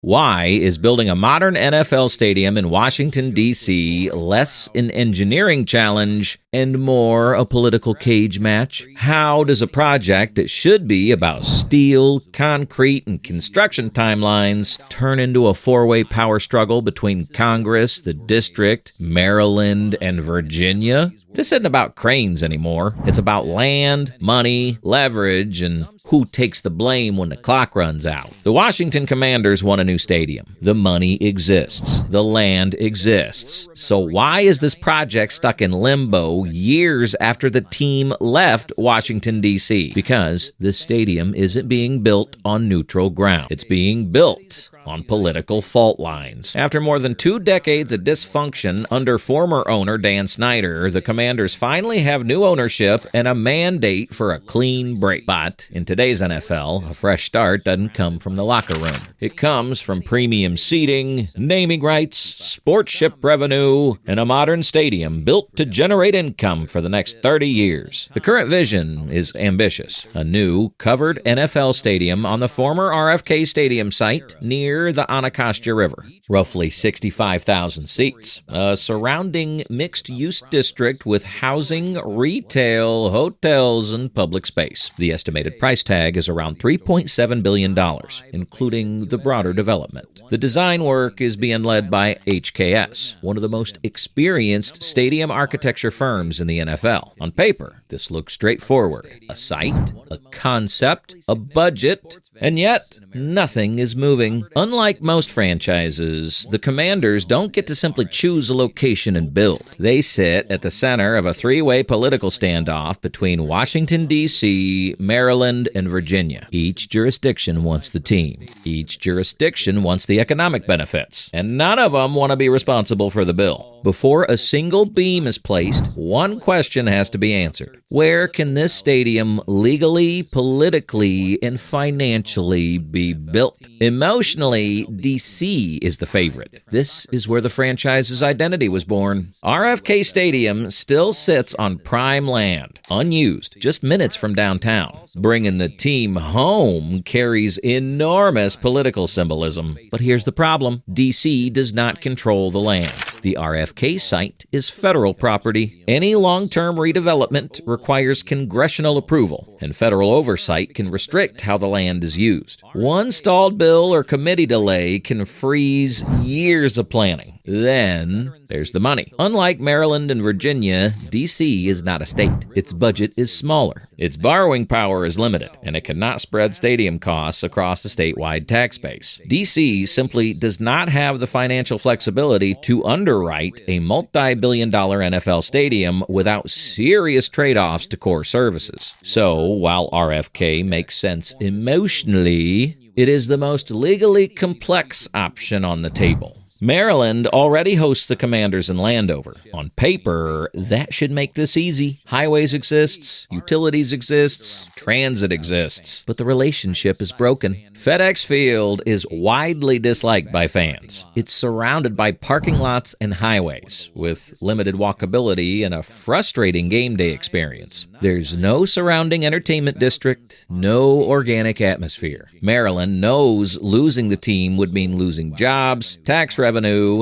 Why is building a modern NFL stadium in Washington, D.C. less an engineering challenge and more a political cage match? How does a project that should be about steel, concrete, and construction timelines turn into a four-way power struggle between Congress, the district, Maryland, and Virginia? This isn't about cranes anymore. It's about land, money, leverage, and who takes the blame when the clock runs out. The Washington Commanders want a new stadium. The money exists. The land exists. So why is this project stuck in limbo years after the team left Washington, D.C.? Because this stadium isn't being built on neutral ground. It's being built on political fault lines. After more than 2 decades of dysfunction under former owner Dan Snyder, the Commanders finally have new ownership and a mandate for a clean break. But in today's NFL, a fresh start doesn't come from the locker room. It comes from premium seating, naming rights, sports ship revenue, and a modern stadium built to generate income for the next 30 years. The current vision is ambitious. A new, covered NFL stadium on the former RFK Stadium site near the Anacostia River. Roughly 65,000 seats. A surrounding mixed-use district with housing, retail, hotels, and public space. The estimated price tag is around $3.7 billion, including the broader development. The design work is being led by HKS, one of the most experienced stadium architecture firms in the NFL. On paper, this looks straightforward. A site, a concept, a budget, and yet nothing is moving. Unlike most franchises, the Commanders don't get to simply choose a location and build. They sit at the center of a three-way political standoff between Washington, D.C., Maryland, and Virginia. Each jurisdiction wants the team. Each jurisdiction wants the economic benefits. And none of them want to be responsible for the bill. Before a single beam is placed, one question has to be answered. Where can this stadium legally, politically, and financially be built? Emotionally, D.C. is the favorite. This is where the franchise's identity was born. RFK Stadium still sits on prime land, unused, just minutes from downtown. Bringing the team home carries enormous political symbolism. But here's the problem. D.C. does not control the land. The RFK site is federal property. Any long-term redevelopment requires congressional approval, and federal oversight can restrict how the land is used. One stalled bill or committee delay can freeze years of planning. Then there's the money. Unlike Maryland and Virginia, D.C. is not a state. Its budget is smaller. Its borrowing power is limited, and it cannot spread stadium costs across the statewide tax base. D.C. simply does not have the financial flexibility to underwrite a multi-billion-dollar NFL stadium without serious trade-offs to core services. So, while RFK makes sense emotionally, it is the most legally complex option on the table. Maryland already hosts the Commanders in Landover. On paper, that should make this easy. Highways exists, utilities exists, transit exists, but the relationship is broken. FedEx Field is widely disliked by fans. It's surrounded by parking lots and highways, with limited walkability and a frustrating game day experience. There's no surrounding entertainment district, no organic atmosphere. Maryland knows losing the team would mean losing jobs, tax revenue,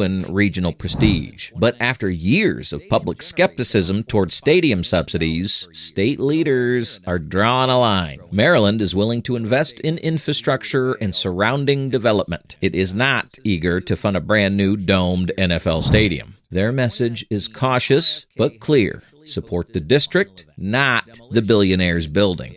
and regional prestige. But after years of public skepticism toward stadium subsidies, state leaders are drawing a line. Maryland is willing to invest in infrastructure and surrounding development. It is not eager to fund a brand new domed NFL stadium. Their message is cautious but clear. Support the district, not the billionaire's building.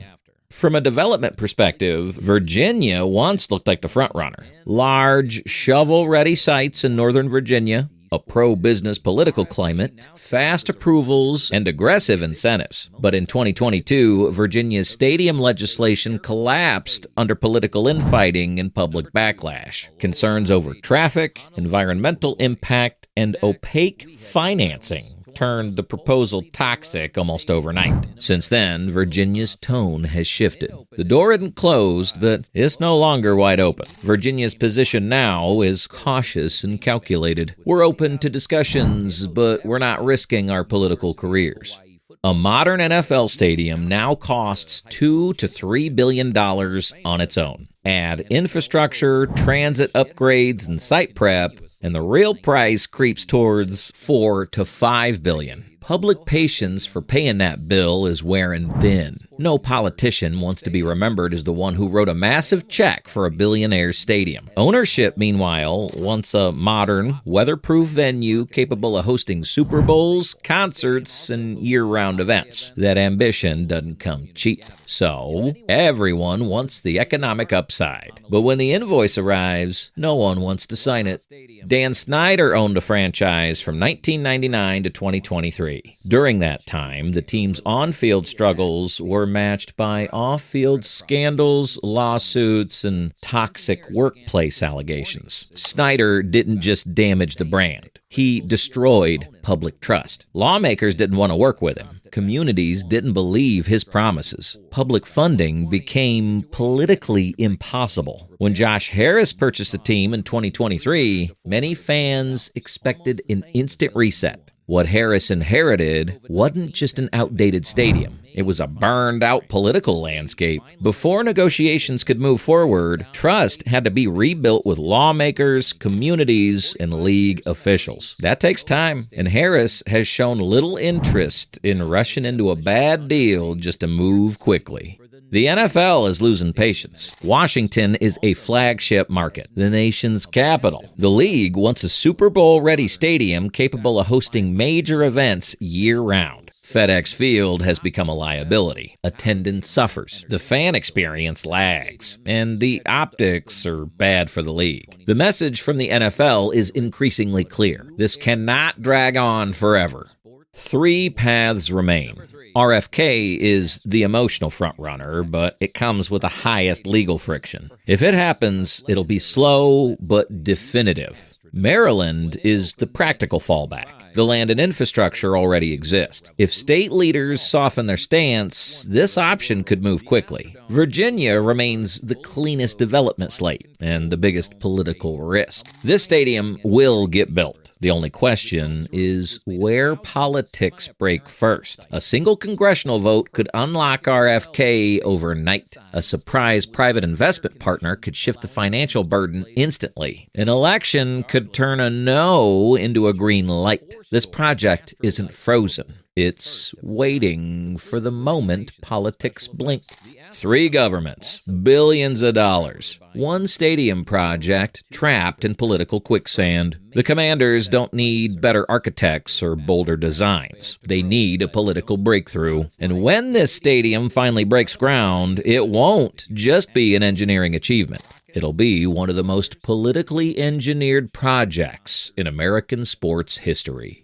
From a development perspective, Virginia once looked like the frontrunner. Large, shovel-ready sites in Northern Virginia, a pro-business political climate, fast approvals, and aggressive incentives. But in 2022, Virginia's stadium legislation collapsed under political infighting and public backlash. Concerns over traffic, environmental impact, and opaque financing turned the proposal toxic almost overnight. Since then, Virginia's tone has shifted. The door isn't closed, but it's no longer wide open. Virginia's position now is cautious and calculated. We're open to discussions, but we're not risking our political careers. A modern NFL stadium now costs $2 to $3 billion on its own. Add infrastructure, transit upgrades, and site prep, and the real price creeps towards $4 to $5 billion. Public patience for paying that bill is wearing thin. No politician wants to be remembered as the one who wrote a massive check for a billionaire's stadium. Ownership, meanwhile, wants a modern, weatherproof venue capable of hosting Super Bowls, concerts, and year-round events. That ambition doesn't come cheap. So, everyone wants the economic upside. But when the invoice arrives, no one wants to sign it. Dan Snyder owned a franchise from 1999 to 2023. During that time, the team's on-field struggles were matched by off-field scandals, lawsuits, and toxic workplace allegations. Snyder didn't just damage the brand. He destroyed public trust. Lawmakers didn't want to work with him. Communities didn't believe his promises. Public funding became politically impossible. When Josh Harris purchased the team in 2023, many fans expected an instant reset. What Harris inherited wasn't just an outdated stadium. It was a burned-out political landscape. Before negotiations could move forward, trust had to be rebuilt with lawmakers, communities, and league officials. That takes time, and Harris has shown little interest in rushing into a bad deal just to move quickly. The NFL is losing patience. Washington is a flagship market, the nation's capital. The league wants a Super Bowl-ready stadium capable of hosting major events year-round. FedEx Field has become a liability. Attendance suffers. The fan experience lags. And the optics are bad for the league. The message from the NFL is increasingly clear. This cannot drag on forever. 3 paths remain. RFK is the emotional frontrunner, but it comes with the highest legal friction. If it happens, it'll be slow but definitive. Maryland is the practical fallback. The land and infrastructure already exist. If state leaders soften their stance, this option could move quickly. Virginia remains the cleanest development slate and the biggest political risk. This stadium will get built. The only question is where politics break first. A single congressional vote could unlock RFK overnight. A surprise private investment partner could shift the financial burden instantly. An election could turn a no into a green light. This project isn't frozen. It's waiting for the moment politics blink. 3 governments, billions of dollars. 1 stadium project trapped in political quicksand. The Commanders don't need better architects or bolder designs. They need a political breakthrough. And when this stadium finally breaks ground, it won't just be an engineering achievement. It'll be one of the most politically engineered projects in American sports history.